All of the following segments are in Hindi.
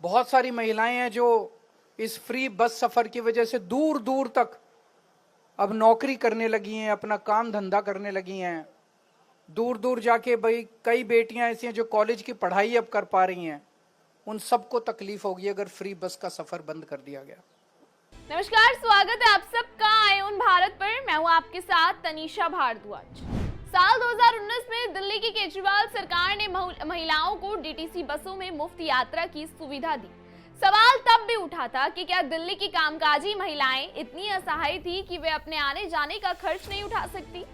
बहुत सारी महिलाएं हैं जो इस फ्री बस सफर की वजह से दूर दूर तक अब नौकरी करने लगी हैं, अपना काम धंधा करने लगी हैं। दूर दूर जाके भाई कई बेटियां ऐसी हैं जो कॉलेज की पढ़ाई अब कर पा रही हैं। उन सबको तकलीफ होगी अगर फ्री बस का सफर बंद कर दिया गया। नमस्कार, स्वागत है आप सबका आयोन भारत पर। मैं हूं आपके साथ तनीषा भारद्वाज। साल 2019 में दिल्ली की केजरीवाल सरकार ने महिलाओं को डीटीसी बसों में मुफ्त यात्रा की सुविधा दी। सवाल तब भी उठा था कि क्या दिल्ली की कामकाजी महिलाएं इतनी असहाय थी कि वे अपने आने जाने का खर्च नहीं उठा सकती।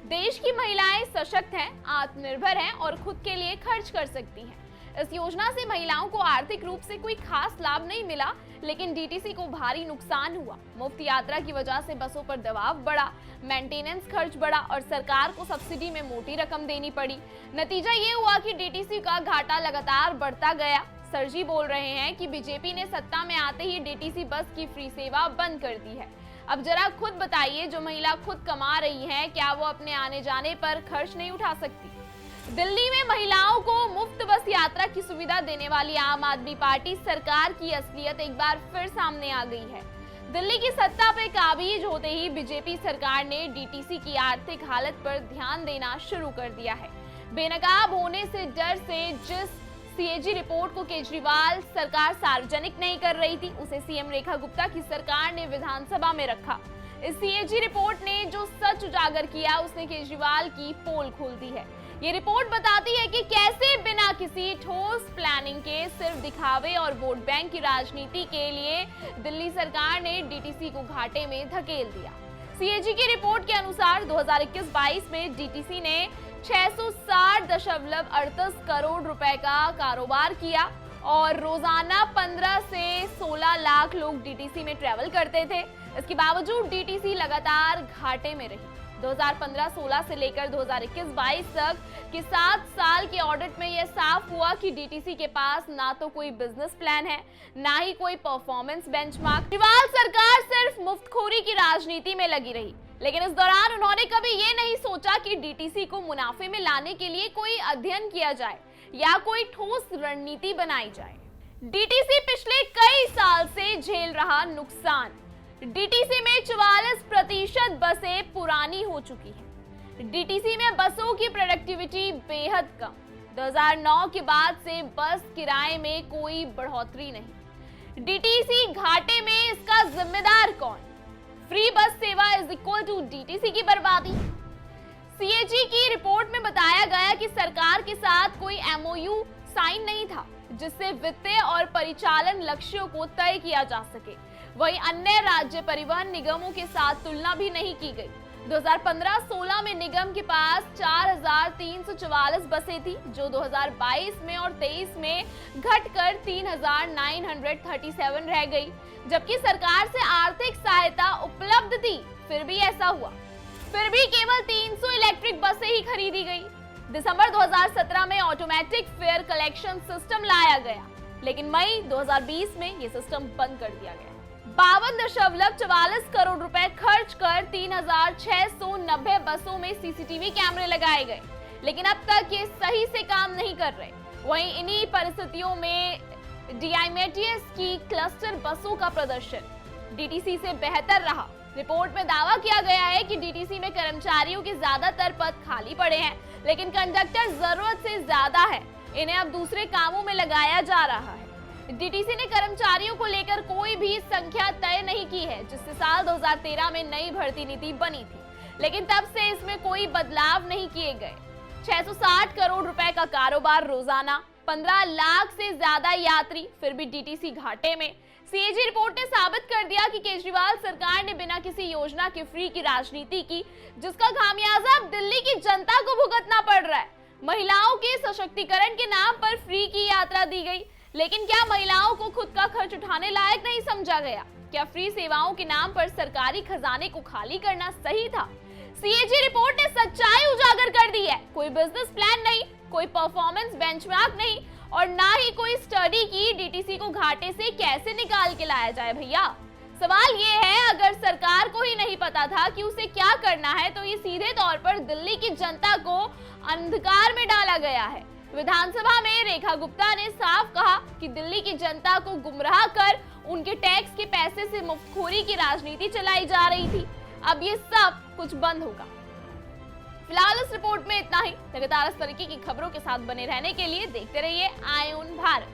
देश की महिलाएं सशक्त हैं, आत्मनिर्भर हैं और खुद के लिए खर्च कर सकती हैं। इस योजना से महिलाओं को आर्थिक रूप से कोई खास लाभ नहीं मिला, लेकिन डीटीसी को भारी नुकसान हुआ। मुफ्त यात्रा की वजह से बसों पर दबाव बढ़ा, मेंटेनेंस खर्च बढ़ा और सरकार को सब्सिडी में मोटी रकम देनी पड़ी। नतीजा ये हुआ कि डीटीसी का घाटा लगातार बढ़ता गया। सरजी बोल रहे हैं कि बीजेपी ने सत्ता में आते ही डीटीसी बस की फ्री सेवा बंद कर दी है। अब जरा खुद बताइए, जो महिला खुद कमा रही है, क्या वो अपने आने जाने पर खर्च नहीं उठा सकती? दिल्ली में महिलाओं को मुफ्त बस यात्रा की सुविधा देने वाली आम आदमी पार्टी सरकार की असलियत एक बार फिर सामने आ गई है। दिल्ली की सत्ता पे काबिज होते ही बीजेपी सरकार ने डीटीसी की आर्थिक हालत पर ध्यान देना शुरू कर दिया है। बेनकाब होने से डर से जिस सीएजी रिपोर्ट को केजरीवाल सरकार सार्वजनिक नहीं कर रही थी, उसे सीएम रेखा गुप्ता की सरकार ने विधानसभा में रखा। इस सीएजी रिपोर्ट ने जो सच उजागर किया, उसने केजरीवाल की पोल खोल दी है। ये रिपोर्ट बताती है कि कैसे बिना किसी ठोस प्लानिंग के, सिर्फ दिखावे और वोट बैंक की राजनीति के लिए दिल्ली सरकार ने डीटीसी को घाटे में धकेल दिया। सीएजी की रिपोर्ट के अनुसार 2021-22 में डीटीसी ने 660.38 करोड़ रुपए का कारोबार किया और रोजाना 15 से 16 लाख लोग डीटीसी में ट्रैवल करते थे। इसके बावजूद डीटीसी लगातार घाटे में रही। 2015-16 से लेकर 2021-22 तक के 7 साल के ऑडिट में यह साफ हुआ कि डीटीसी के पास ना तो कोई बिजनेस प्लान है, ना ही कोई परफॉर्मेंस बेंचमार्क। केजरीवाल सरकार सिर्फ मुफ्तखोरी की राजनीति में लगी रही, लेकिन इस दौरान उन्होंने कभी ये नहीं सोचा कि डीटीसी को मुनाफे में लाने के लिए कोई अध्ययन किया जाए या कोई ठोस रणनीति बनाई जाए। डीटीसी पिछले कई साल से झेल रहा नुकसान। डीटीसी में 44% बसें पुरानी हो चुकी हैं। डीटीसी में बसों की प्रोडक्टिविटी बेहद कम। 2009 के बाद से बस किराए में कोई बढ़ोतरी नहीं। डीटीसी घाटे में, इसका जिम्मेदार कौन? फ्री बस सेवा इज इक्वल टू डीटीसी की बर्बादी। सीएजी की रिपोर्ट में बताया गया कि सरकार के साथ कोई एमओयू साइन नहीं था जिससे वित्तीय और परिचालन लक्ष्यों को तय किया जा सके। वहीं अन्य राज्य परिवहन निगमों के साथ तुलना भी नहीं की गई। 2015-16 में निगम के पास 4,344 बसें थी, जो 2022 में और 23 में घटकर 3,937 रह गई। जबकि सरकार से आर्थिक सहायता उपलब्ध थी, फिर भी ऐसा हुआ। फिर भी केवल 300 इलेक्ट्रिक बसें ही खरीदी गई। दिसंबर 2017 में ऑटोमेटिक फेयर कलेक्शन सिस्टम लाया गया, लेकिन मई 2020 में यह सिस्टम बंद कर दिया गया। 52.44 करोड़ रुपए खर्च कर 3,690 बसों में सीसीटीवी कैमरे लगाए गए, लेकिन अब तक ये सही से काम नहीं कर रहे। वहीं इन्हीं परिस्थितियों में डीआईएमटीएस की क्लस्टर बसों का प्रदर्शन डीटीसी से बेहतर रहा। रिपोर्ट में दावा किया गया है कि डीटीसी में कर्मचारियों के ज्यादातर पद खाली पड़े हैं, लेकिन कंडक्टर जरूरत से ज्यादा है। इन्हें अब दूसरे कामों में लगाया जा रहा है। डीटीसी ने कर्मचारियों को लेकर कोई भी संख्या तय नहीं की है, जिससे साल 2013 में नई भर्ती नीति बनी थी, लेकिन तब से इसमें कोई बदलाव नहीं किए गए। 660 करोड़ रुपए का कारोबार रोजाना, 15 लाख से ज्यादा यात्री, फिर भी डीटीसी घाटे में। सीएजी रिपोर्ट ने साबित कर दिया कि केजरीवाल सरकार ने बिना किसी योजना के फ्री की राजनीति की, जिसका खामियाजा अब दिल्ली की जनता को भुगतना पड़ रहा है। महिलाओं के सशक्तिकरण के नाम पर फ्री की यात्रा दी गई, लेकिन क्या महिलाओं को खुद का खर्च उठाने लायक नहीं समझा गया? क्या फ्री सेवाओं के नाम पर सरकारी खजाने को खाली करना सही था? सीएजी रिपोर्ट ने सच्चाई उजागर कर दी है। कोई बिजनेस प्लान नहीं, कोई परफॉर्मेंस बेंचमार्क नहीं और ना ही कोई स्टडी की डीटीसी को घाटे से कैसे निकाल के लाया जाए। भैया, सवाल ये है, अगर सरकार को ही नहीं पता था कि उसे क्या करना है, तो ये सीधे तौर पर दिल्ली की जनता को अंधकार में डाला गया है। विधानसभा में रेखा गुप्ता ने साफ कहा कि दिल्ली की जनता को गुमराह कर उनके टैक्स के पैसे से मुफ्तखोरी की राजनीति चलाई जा रही थी। अब ये सब कुछ बंद होगा। फिलहाल इस रिपोर्ट में इतना ही। लगातार इस तरीके की खबरों के साथ बने रहने के लिए देखते रहिए आए उन भारत।